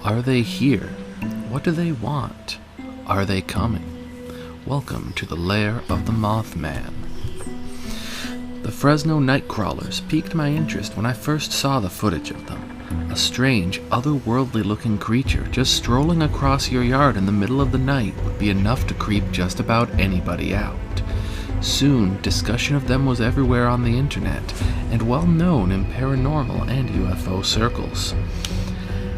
Are they here? What do they want? Are they coming? Welcome to the lair of the Mothman. The Fresno Nightcrawlers piqued my interest when I first saw the footage of them. A strange, otherworldly looking creature just strolling across your yard in the middle of the night would be enough to creep just about anybody out. Soon, discussion of them was everywhere on the internet, and well known in paranormal and UFO circles.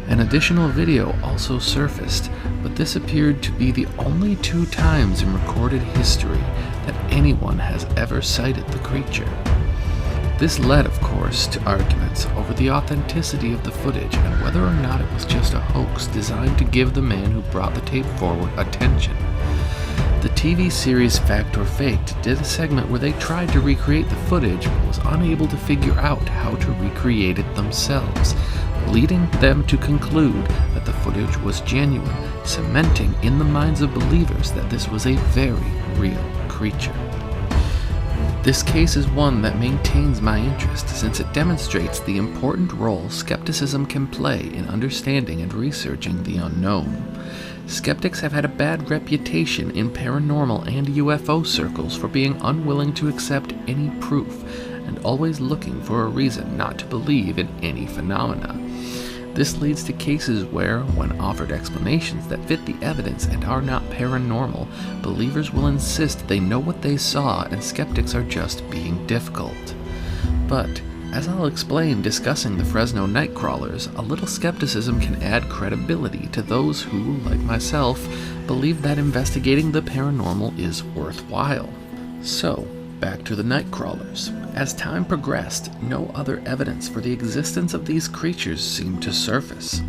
An additional video also surfaced, but this appeared to be the only 2 times in recorded history that anyone has ever sighted the creature. This led, of course, to arguments over the authenticity of the footage and whether or not it was just a hoax designed to give the man who brought the tape forward attention. The TV series Fact or Faked did a segment where they tried to recreate the footage but was unable to figure out how to recreate it themselves, leading them to conclude that the footage was genuine, cementing in the minds of believers that this was a very real creature. This case is one that maintains my interest since it demonstrates the important role skepticism can play in understanding and researching the unknown. Skeptics have had a bad reputation in paranormal and UFO circles for being unwilling to accept any proof and always looking for a reason not to believe in any phenomena. This leads to cases where, when offered explanations that fit the evidence and are not paranormal, believers will insist they know what they saw and skeptics are just being difficult. But, as I'll explain discussing the Fresno Nightcrawlers, a little skepticism can add credibility to those who, like myself, believe that investigating the paranormal is worthwhile. So, back to the Nightcrawlers. As time progressed, no other evidence for the existence of these creatures seemed to surface.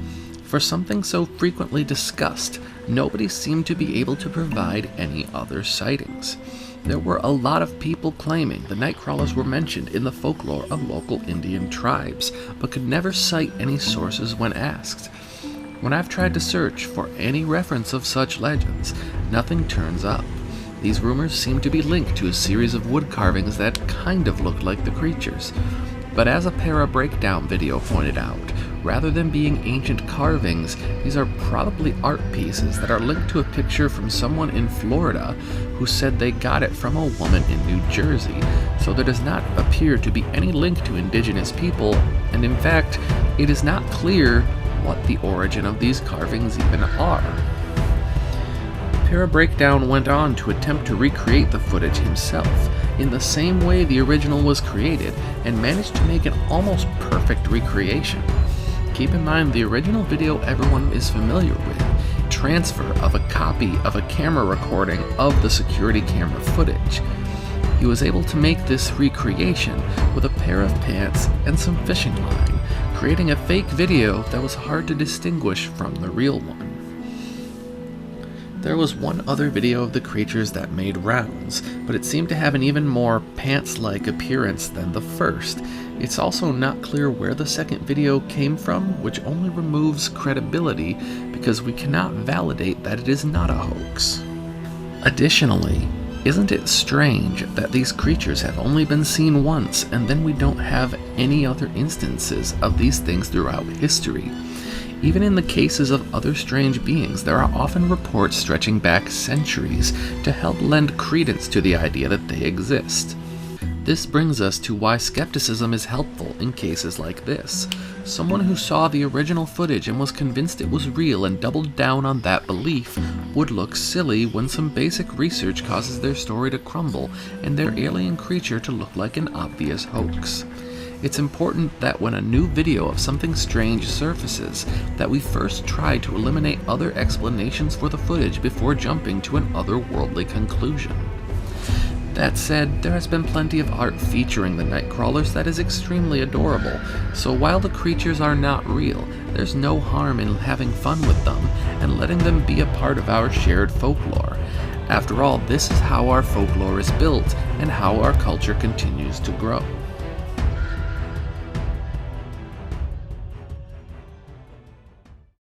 For something so frequently discussed, nobody seemed to be able to provide any other sightings. There were a lot of people claiming the Nightcrawlers were mentioned in the folklore of local Indian tribes, but could never cite any sources when asked. When I've tried to search for any reference of such legends, nothing turns up. These rumors seem to be linked to a series of wood carvings that kind of look like the creatures. But as a Para Breakdown video pointed out, rather than being ancient carvings, these are probably art pieces that are linked to a picture from someone in Florida who said they got it from a woman in New Jersey, so there does not appear to be any link to indigenous people, and in fact, it is not clear what the origin of these carvings even are. Para Breakdown went on to attempt to recreate the footage himself, in the same way the original was created, and managed to make an almost perfect recreation. Keep in mind the original video everyone is familiar with, transfer of a copy of a camera recording of the security camera footage. He was able to make this recreation with a pair of pants and some fishing line, creating a fake video that was hard to distinguish from the real one. There was one other video of the creatures that made rounds, but it seemed to have an even more pants-like appearance than the first. It's also not clear where the second video came from, which only removes credibility because we cannot validate that it is not a hoax. Additionally, isn't it strange that these creatures have only been seen once and then we don't have any other instances of these things throughout history? Even in the cases of other strange beings, there are often reports stretching back centuries to help lend credence to the idea that they exist. This brings us to why skepticism is helpful in cases like this. Someone who saw the original footage and was convinced it was real and doubled down on that belief would look silly when some basic research causes their story to crumble and their alien creature to look like an obvious hoax. It's important that when a new video of something strange surfaces, that we first try to eliminate other explanations for the footage before jumping to an otherworldly conclusion. That said, there has been plenty of art featuring the Nightcrawlers that is extremely adorable, so while the creatures are not real, there's no harm in having fun with them and letting them be a part of our shared folklore. After all, this is how our folklore is built and how our culture continues to grow.